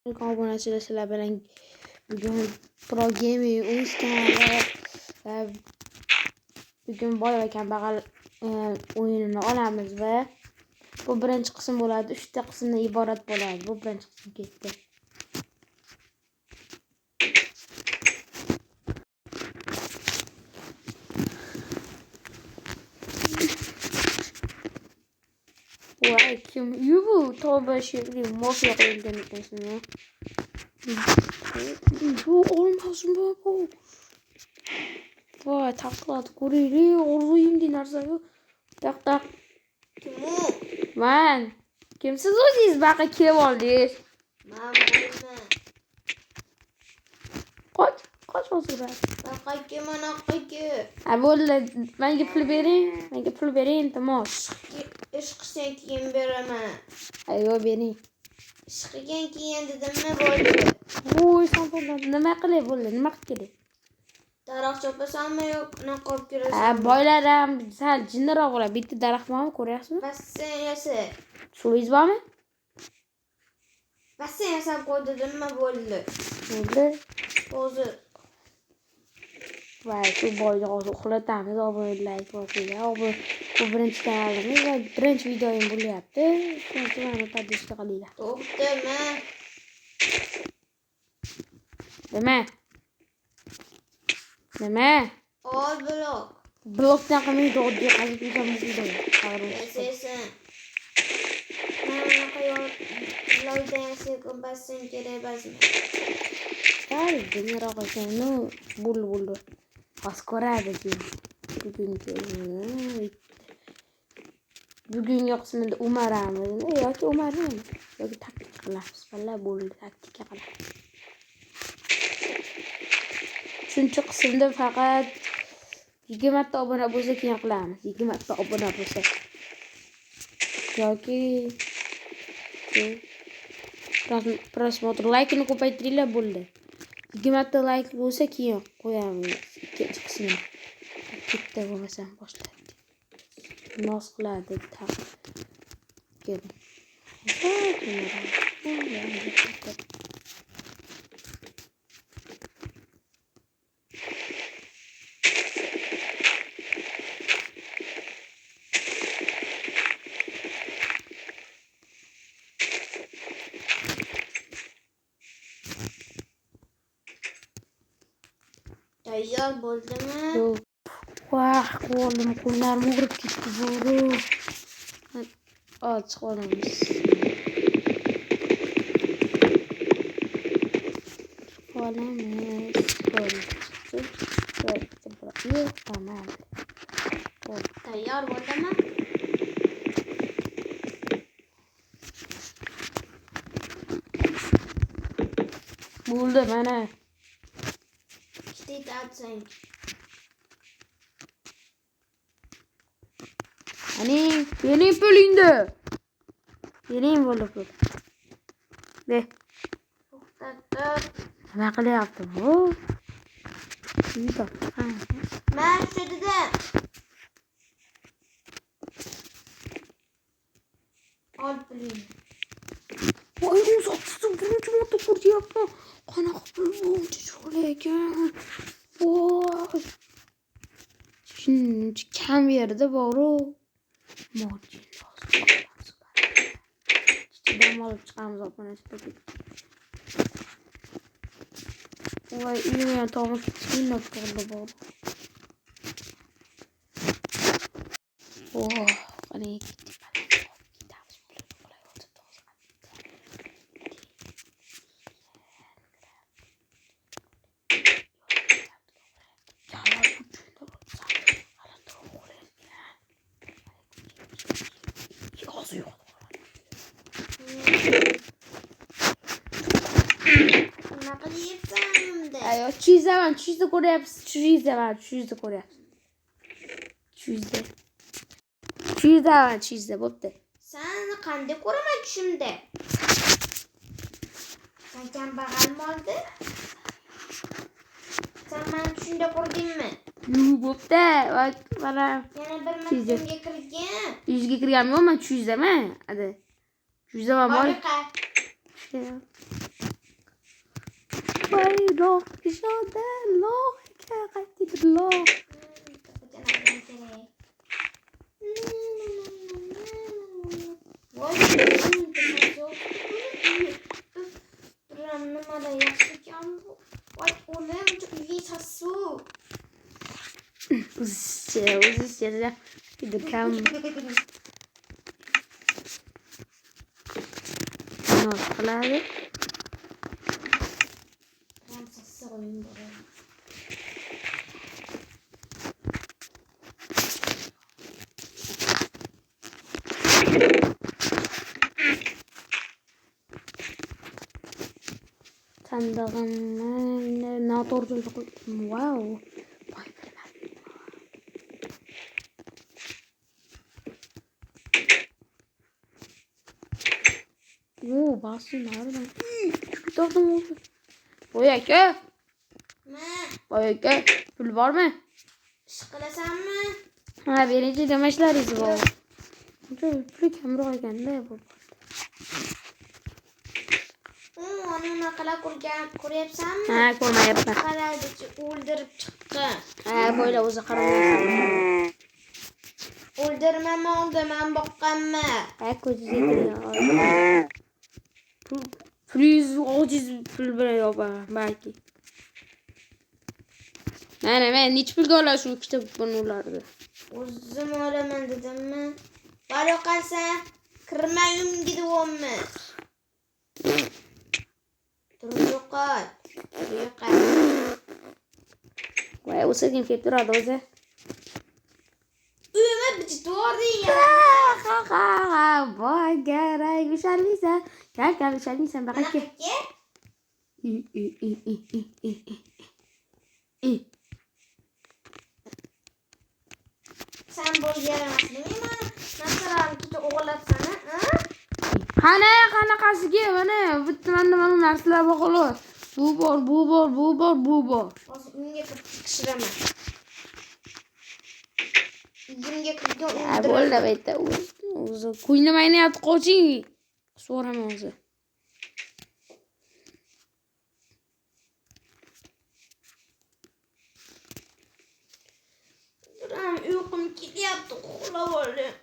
Obunachilar sizlar bilan bugun Pro Gaming Uz kanalida bugun boy va kambag'al o'yinini olamiz va bu birinchi qism bo'ladi. 3 ta qismdan iborat bo'ladi. Bu birinchi qism ketdi. Voy kim yubu tavba shekli mafya qo'yilgan ekansan. Bu olmasin bu. Voy taqlat ko'ringlar, o'g'lim narsa bu. Taq. Kim u? Man. Kimsiz o'zingiz baqa kelib oldingiz? Men bo'lman. Qoch o'zira. Baqa mana qo'yki. Ha bo'ldi. Menga pul bering, iltimos. Ish qilsang keyin beraman. Ayyo bering. Ish qilgan keyin dedimmi bo'ldi. Voy sanqildan nima qilay bo'ldi? Nima qilib kelay? Daraxt chopasanmi yo'q, naqob kirasan? Ha, boylar ham sal jinniroq bo'ladi. Bitta daraxt bormi, ko'ryapsizmi? Basseyn yasa. Suvingiz bormi? Basseyn yasab qo'y dedimmi bo'ldi. Bo'ldi. Hozir. Voy, shu boyni hozir uxlatamiz, like bosinglar. Bu birinchi kanalimiz va birinchi videoyim bo'lyapti. Shuncha mana tadbirga qilinglar. To'xtama. Nima? Ol blok. Blokdan qilmay oddiy qazib yuramiz videoyi. Yasasan. Mana qo'yib loydan basseyn kerak emasmi? Sal jinniroq ekan, bo'ldi. Hozir ko'radi bugungi qismida umaramiz yoki umarmaymiz yoki taktika qilamiz. Valla bo'ldi, taktika qilamiz. Uchinchi qismda faqat 20 ta obuna bo'lsa keyin qilamiz. 20 ta obuna bo'lsa yoki prosmotr like'ni ko'paytiringlar bo'ldi. 20 ta like bo'lsa keyin qo'yamiz ikkinchi qismini. Bitta bo'lmasam boshlaydi. Nos qiladi taq. Keling. Tayyor bo'ldimi? Yo'q. Vah, qo'llarim og'rib ketdi bu. Ochiq olamiz. Tamam. Tayyor bo'ldimi? Bo'ldi mana. İşte atsang. Benim pulingda. Benim bo'ldi pul. De. To'xtatib. Nima qilyapti bu? Men shu dedim. Ol puling. Voy, uzatdim. Birinchi marta ko'ryapman. Qanaqa pul bu? Chiroyli ekan. Voy. Shuncha kam yerda boru. Modin hozir. Dam olib chiqamiz obunachilarga. Voy, uyimga to'g'ri kichkina qildi bor. Oh, qani Unaqa deyapsan-da. Ayo, chizaman, ko'ryapsiz, ko'ryapsiz. Chizda bo'pti. Sen qanday ko'raman tushimda? Sen kambag'almi oldi? Sen meni tushimda ko'rdingmi? Yo'q, bo'pti. Mana Yana bir maktabga kirgan. Yuzga kirganmi? Men chizaman. Hadi. Chizaman. Boriqa. loh kishode loh qaytdi loh. Voy, nimada yaxshi ekan bu. Voy, o'lim uyga sasu. O'zizcha juda kam noz qiladi. Ramsassa o'yin bor. Sandığımı noto'g'ri qo'ydim. Wow. Voy bilmadim. Bastım nereden? Tutardım oldu. Voy aka. Voy aka. Pul bormi? Ish qilasanmi? Ha, birinchi demashlaringiz bor. Pul kamroq ekanda bu. Nima qilib ko'ryapsanmi? Ha, ko'rmayapman. Qaraydi, o'ldirib chiqqan. Ha, bo'yla o'zi qaramayapsan. O'ldirmamoqda, men boqqanman. Ha, ko'zingizga kiryapti. Pulingiz ojiz pul bilan yopaman balki. Mana men necha pulga olasiz shu ikkita bunlarni? O'zim olaman dedimmi? Bor yo'qolsa, kirma uyimga deyapmi? Turib yo'qol. Voy, o'zi kim kelib turadi o'zi? Uyimga bichitvordi ya. Voy, garay, ushalmaysan. Gel, ushalmaysan, baqa kel. Sen bo'lganmasdingmi? Masalan, kecha o'g'irlabsan, ha? Qanaqasiga mana bitta mana narsalar bor xolos. Bu bor. Hozir uyimga kirib tekshiraman. Uyimga kirgan Bo'ldi bitta o'zi kuylamayni yotib qoching. So'raman o'zi. Uyqum kelyapti, uxlab oldim.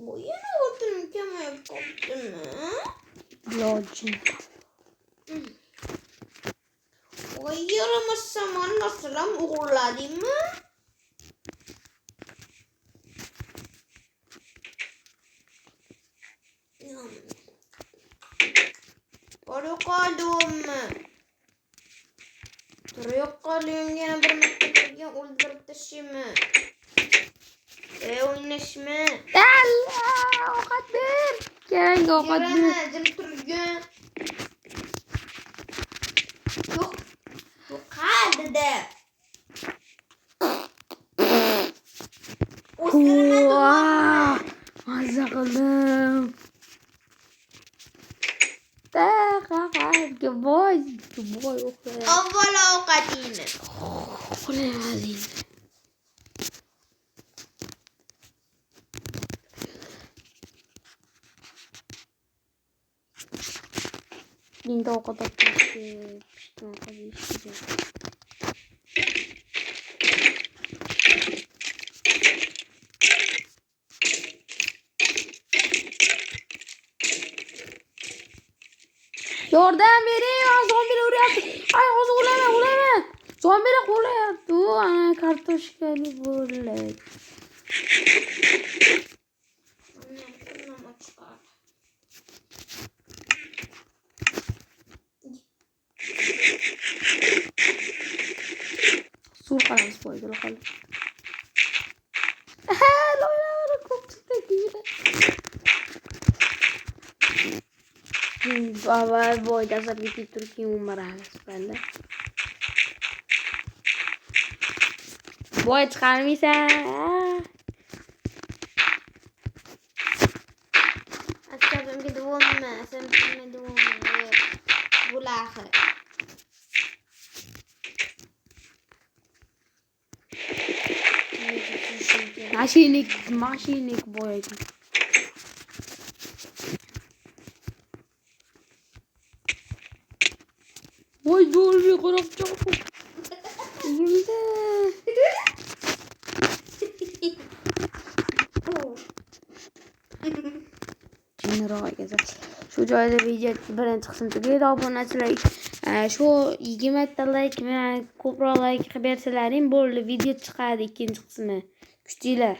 Bu yana o'tirim kamayib qolibdimi? Lojin. Voy, yaramasam narsalar o'g'irladingmi? Bor yo'qoldimmi? Tur yo'qolding, yana bir marta kirgan o'ldirib tashlaymi? O'ynashmi? Ovqat ber. Kerak ovqat ber. Jim turgin. Yo'q. Yo'qadi-da. Mazza qildim. Voy uxlayapti. Avvalo ovqatingni. Uxlayapti. Endi ovqat yordam bering, zombilar uryapti. Ay, hozir o'laman. Zombilar qo'layapti. Ana kartoshkali bo'lak. Suv qaramiz foydali qoldi. Loylar ko'p chiqdi. Baba boyda sabiti Turkiya umaramiz banda. Boy chiqarmaysan. Asabimga davommi? Asabimga davommi? Bular. Mashinik boyaydi. Voy do'lga qarab chopib. Yildi. Jinroq shu joyda video birinchi qism tugaydi. Obunachilar shu 20 ta like ko'proq like qilib bersalaring bo'ldi, video chiqadi ikkinchi qismi. Kuchlilar.